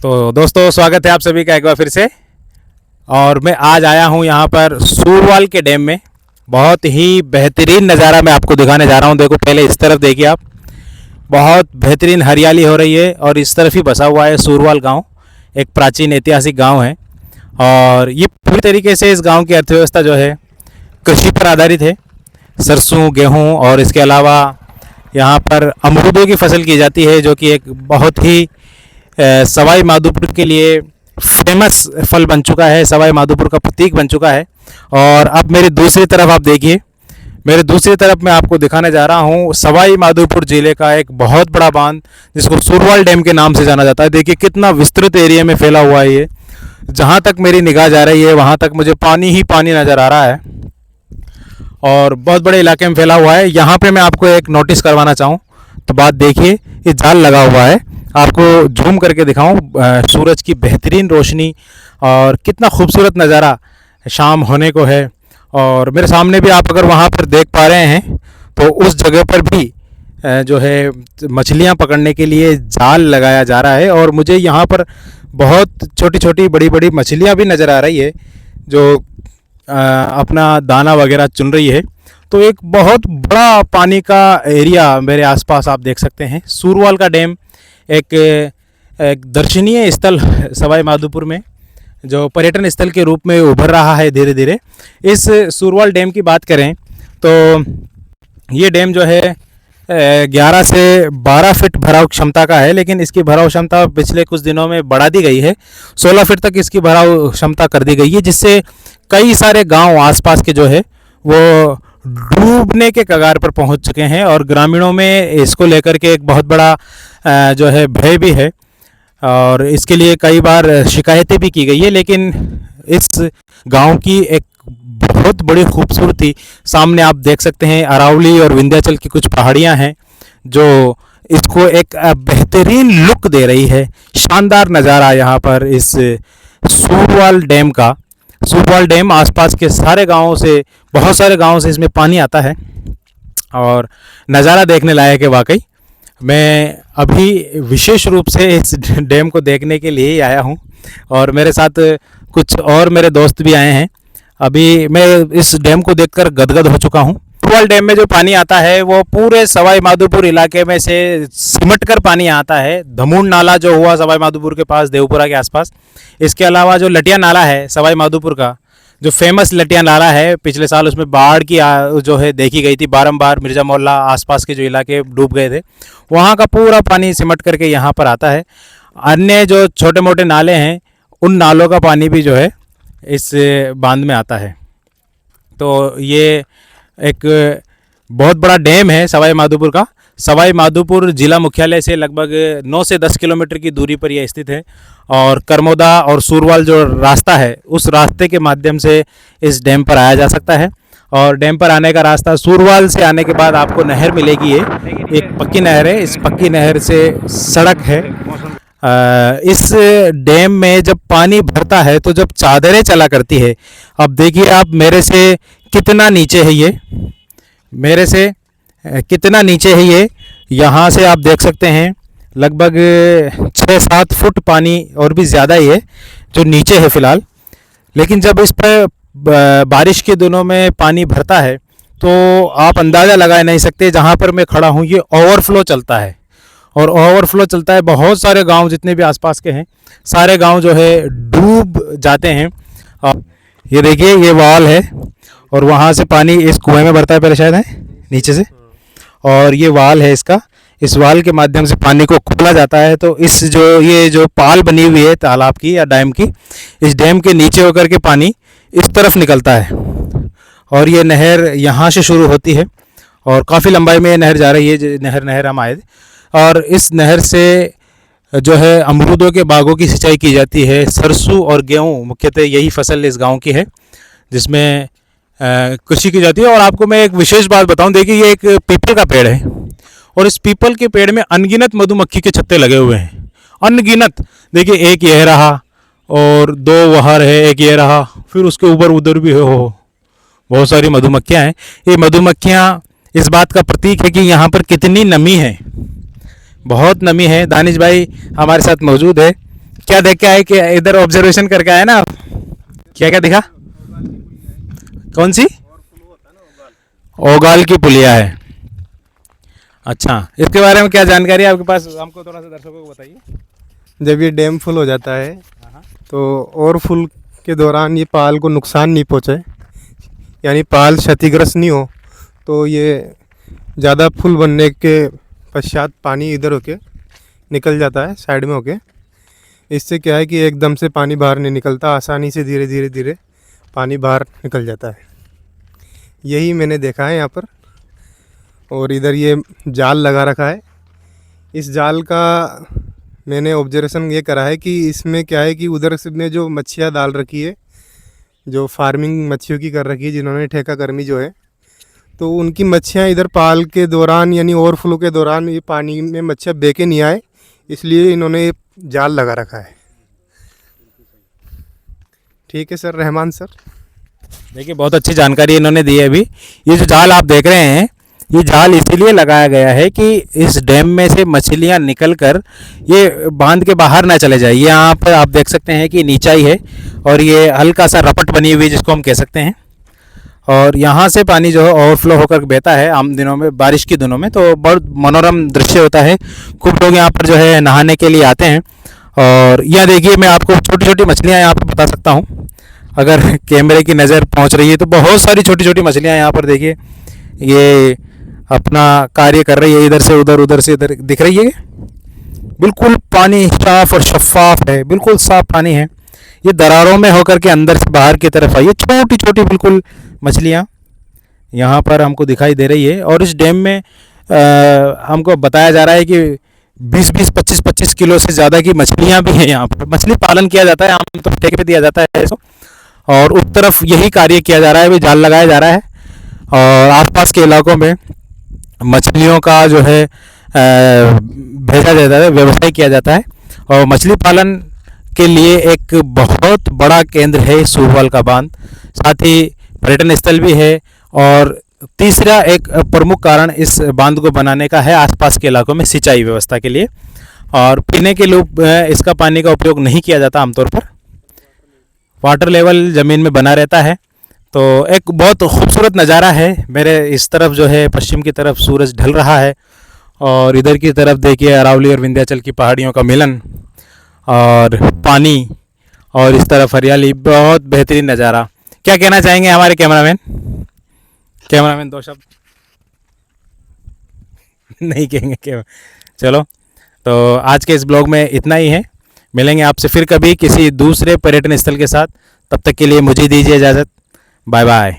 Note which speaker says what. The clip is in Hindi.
Speaker 1: तो दोस्तों, स्वागत है आप सभी का एक बार फिर से। और मैं आज आया हूँ यहाँ पर सूरवाल के डैम में। बहुत ही बेहतरीन नज़ारा मैं आपको दिखाने जा रहा हूँ। देखो, पहले इस तरफ देखिए आप, बहुत बेहतरीन हरियाली हो रही है और इस तरफ ही बसा हुआ है सूरवाल गांव। एक प्राचीन ऐतिहासिक गांव है और ये पूरी तरीके से इस गांव की अर्थव्यवस्था जो है कृषि पर आधारित है। सरसों, गेहूँ और इसके अलावा यहाँ पर अमरूदों की फसल की जाती है, जो कि एक बहुत ही सवाई माधोपुर के लिए फेमस फल बन चुका है, सवाई माधोपुर का प्रतीक बन चुका है। और अब मेरी दूसरी तरफ आप देखिए, मेरे दूसरी तरफ मैं आपको दिखाने जा रहा हूँ सवाई माधोपुर ज़िले का एक बहुत बड़ा बांध, जिसको सूरवाल डैम के नाम से जाना जाता है। देखिए कितना विस्तृत एरिया में फैला हुआ है ये। जहाँ तक मेरी निगाह जा रही है वहाँ तक मुझे पानी ही पानी नज़र आ रहा है और बहुत बड़े इलाके में फैला हुआ है। यहाँ पे मैं आपको एक नोटिस करवाना चाहूँ तो बात देखिए, ये जाल लगा हुआ है, आपको जूम करके दिखाऊं सूरज की बेहतरीन रोशनी और कितना खूबसूरत नज़ारा शाम होने को है। और मेरे सामने भी आप अगर वहाँ पर देख पा रहे हैं तो उस जगह पर भी जो है मछलियाँ पकड़ने के लिए जाल लगाया जा रहा है और मुझे यहाँ पर बहुत छोटी छोटी बड़ी बड़ी मछलियाँ भी नज़र आ रही है जो अपना दाना वगैरह चुन रही है। तो एक बहुत बड़ा पानी का एरिया मेरे आसपास आप देख सकते हैं। सूरवाल का डैम एक दर्शनीय स्थल सवाई माधोपुर में जो पर्यटन स्थल के रूप में उभर रहा है धीरे धीरे। इस सूरवाल डैम की बात करें तो ये डैम जो है 11 से 12 फीट भराव क्षमता का है, लेकिन इसकी भराव क्षमता पिछले कुछ दिनों में बढ़ा दी गई है। 16 फीट तक इसकी भराव क्षमता कर दी गई है, जिससे कई सारे गांव आसपास के जो है वो डूबने के कगार पर पहुंच चुके हैं और ग्रामीणों में इसको लेकर के एक बहुत बड़ा जो है भय भी है और इसके लिए कई बार शिकायतें भी की गई है। लेकिन इस गांव की एक बहुत बड़ी खूबसूरती सामने आप देख सकते हैं। अरावली और विंध्याचल की कुछ पहाड़ियां हैं जो इसको एक बेहतरीन लुक दे रही है। शानदार नज़ारा यहाँ पर इस सूरवाल डैम का। सूरवाल डैम आसपास के सारे गांवों से, बहुत सारे गांवों से इसमें पानी आता है और नज़ारा देखने लायक है वाकई। मैं अभी विशेष रूप से इस डैम को देखने के लिए ही आया हूं और मेरे साथ कुछ और मेरे दोस्त भी आए हैं। अभी मैं इस डैम को देखकर गदगद हो चुका हूं। सूरवाल डैम में जो पानी आता है वो पूरे सवाई माधोपुर इलाके में से सिमट कर पानी आता है। धमून नाला जो हुआ सवाई माधोपुर के पास, देवपुरा के आसपास, इसके अलावा जो लटिया नाला है सवाई माधोपुर का, जो फेमस लटिया नाला है, पिछले साल उसमें बाढ़ की जो है देखी गई थी बारंबार। मिर्ज़ा मोहल्ला आसपास के जो इलाके डूब गए थे, वहाँ का पूरा पानी सिमट करके यहाँ पर आता है। अन्य जो छोटे मोटे नाले हैं उन नालों का पानी भी जो है इस बांध में आता है। तो ये एक बहुत बड़ा डैम है सवाई माधोपुर का। सवाई माधोपुर जिला मुख्यालय से लगभग 9 से 10 किलोमीटर की दूरी पर यह स्थित है और करमोदा और सूरवाल जो रास्ता है उस रास्ते के माध्यम से इस डैम पर आया जा सकता है। और डैम पर आने का रास्ता, सूरवाल से आने के बाद आपको नहर मिलेगी, ये एक पक्की नहर है। इस पक्की नहर से सड़क है। इस डैम में जब पानी भरता है तो जब चादरें चला करती है, अब देखिए आप मेरे से कितना नीचे है ये, मेरे से कितना नीचे है ये। यहाँ से आप देख सकते हैं लगभग 6-7 फुट पानी और भी ज़्यादा ही है जो नीचे है फ़िलहाल। लेकिन जब इस पर बारिश के दिनों में पानी भरता है तो आप अंदाज़ा लगा नहीं सकते। जहाँ पर मैं खड़ा हूँ ये ओवरफ्लो चलता है और ओवरफ्लो चलता है। बहुत सारे गांव जितने भी आसपास के हैं सारे गांव जो है डूब जाते हैं। ये देखिए, ये वाल है और वहाँ से पानी इस कुएं में भरता है पहले शायद, है नीचे से, और ये वाल है इसका। इस वाल के माध्यम से पानी को खोला जाता है। तो इस ये जो पाल बनी हुई है तालाब की या डैम की, इस डैम के नीचे होकर के पानी इस तरफ निकलता है और ये नहर यहाँ से शुरू होती है और काफ़ी लंबाई में ये नहर जा रही है। नहर हम आए और इस नहर से जो है अमरूदों के बागों की सिंचाई की जाती है। सरसों और गेहूँ मुख्यतः यही फसल इस गाँव की है जिसमें कृषि की जाती है। और आपको मैं एक विशेष बात बताऊं, देखिए ये एक पीपल का पेड़ है और इस पीपल के पेड़ में अनगिनत मधुमक्खी के छत्ते लगे हुए हैं, अनगिनत। देखिए एक यह रहा और 2 वहाँ रहे, एक ये रहा, फिर उसके ऊपर उधर भी हो बहुत सारी मधुमक्खियाँ हैं। ये मधुमक्खियाँ इस बात का प्रतीक है कि यहाँ पर कितनी नमी है, बहुत नमी है। दानिश भाई हमारे साथ मौजूद है क्या देख के आए कि इधर ऑब्जर्वेशन करके आए ना आप? क्या क्या दिखा? कौन सी? ओगाल की पुलिया है। अच्छा, इसके बारे में क्या जानकारी है आपके पास? हमको थोड़ा सा दर्शकों को बताइए।
Speaker 2: जब ये डैम फुल हो जाता है
Speaker 1: हाँ।
Speaker 2: तो ओवरफुल के दौरान ये पाल को नुकसान नहीं पहुंचे, यानी पाल क्षतिग्रस्त नहीं हो, तो ये ज़्यादा फुल बनने के पश्चात पानी इधर होके निकल जाता है साइड में होके। इससे क्या है कि एकदम से पानी बाहर नहीं निकलता, आसानी से धीरे धीरे धीरे पानी बाहर निकल जाता है। यही मैंने देखा है यहाँ पर। और इधर ये जाल लगा रखा है। इस जाल का मैंने ऑब्जर्वेशन ये करा है कि इसमें क्या है कि उधर से ने जो मच्छियाँ डाल रखी है, जो फार्मिंग मच्छियों की कर रखी है, जिन्होंने ठेका कर्मी जो है, तो उनकी मच्छियाँ इधर पाल के दौरान यानी ओवरफ्लो के दौरान ये पानी में मच्छियाँ बेके नहीं आए, इसलिए इन्होंने ये जाल लगा रखा है। ठीक है सर, रहमान सर।
Speaker 1: देखिए, बहुत अच्छी जानकारी इन्होंने दी है। अभी ये जो जाल आप देख रहे हैं, ये जाल इसीलिए लगाया गया है कि इस डैम में से मछलियां निकलकर ये बांध के बाहर ना चले जाए। ये यहाँ पर आप देख सकते हैं कि नीचाई है और ये हल्का सा रपट बनी हुई है जिसको हम कह सकते हैं, और यहाँ से पानी जो है ओवरफ्लो होकर बहता है आम दिनों में, बारिश के दिनों में, तो बहुत मनोरम दृश्य होता है। खूब लोग यहाँ पर जो है नहाने के लिए आते हैं। और यह देखिए, मैं आपको छोटी छोटी मछलियाँ यहाँ पर बता सकता हूँ, अगर कैमरे की नज़र पहुँच रही है तो बहुत सारी छोटी छोटी मछलियाँ यहाँ पर देखिए, ये अपना कार्य कर रही है। इधर से इधर दिख रही है। बिल्कुल पानी साफ और शफाफ है, बिल्कुल साफ पानी है। ये दरारों में होकर के अंदर से बाहर की तरफ आई है, छोटी छोटी बिल्कुल मछलियाँ यहाँ पर हमको दिखाई दे रही है। और इस डैम में हमको बताया जा रहा है कि 20-20, 25-25 किलो से ज़्यादा की मछलियाँ भी हैं। यहाँ पर मछली पालन किया जाता है, आमतौर ठेके पे दिया जाता है इसको, और उस तरफ यही कार्य किया जा रहा है, भी जाल लगाया जा रहा है। और आसपास के इलाकों में मछलियों का जो है भेजा जाता है, व्यवसाय किया जाता है। और मछली पालन के लिए एक बहुत बड़ा केंद्र है सूरवाल का बांध, साथ ही पर्यटन स्थल भी है। और तीसरा एक प्रमुख कारण इस बांध को बनाने का है आसपास के इलाकों में सिंचाई व्यवस्था के लिए, और पीने के लिए इसका पानी का उपयोग नहीं किया जाता आमतौर पर। वाटर लेवल ज़मीन में बना रहता है। तो एक बहुत खूबसूरत नज़ारा है। मेरे इस तरफ जो है पश्चिम की तरफ सूरज ढल रहा है, और इधर की तरफ देखिए अरावली और विंध्याचल की पहाड़ियों का मिलन और पानी, और इस तरफ हरियाली। बहुत बेहतरीन नज़ारा। क्या कहना चाहेंगे हमारे कैमरामैन? दो शब्द नहीं कहेंगे क्या? चलो, तो आज के इस ब्लॉग में इतना ही है। मिलेंगे आपसे फिर कभी किसी दूसरे पर्यटन स्थल के साथ। तब तक के लिए मुझे दीजिए इजाज़त। Bye bye.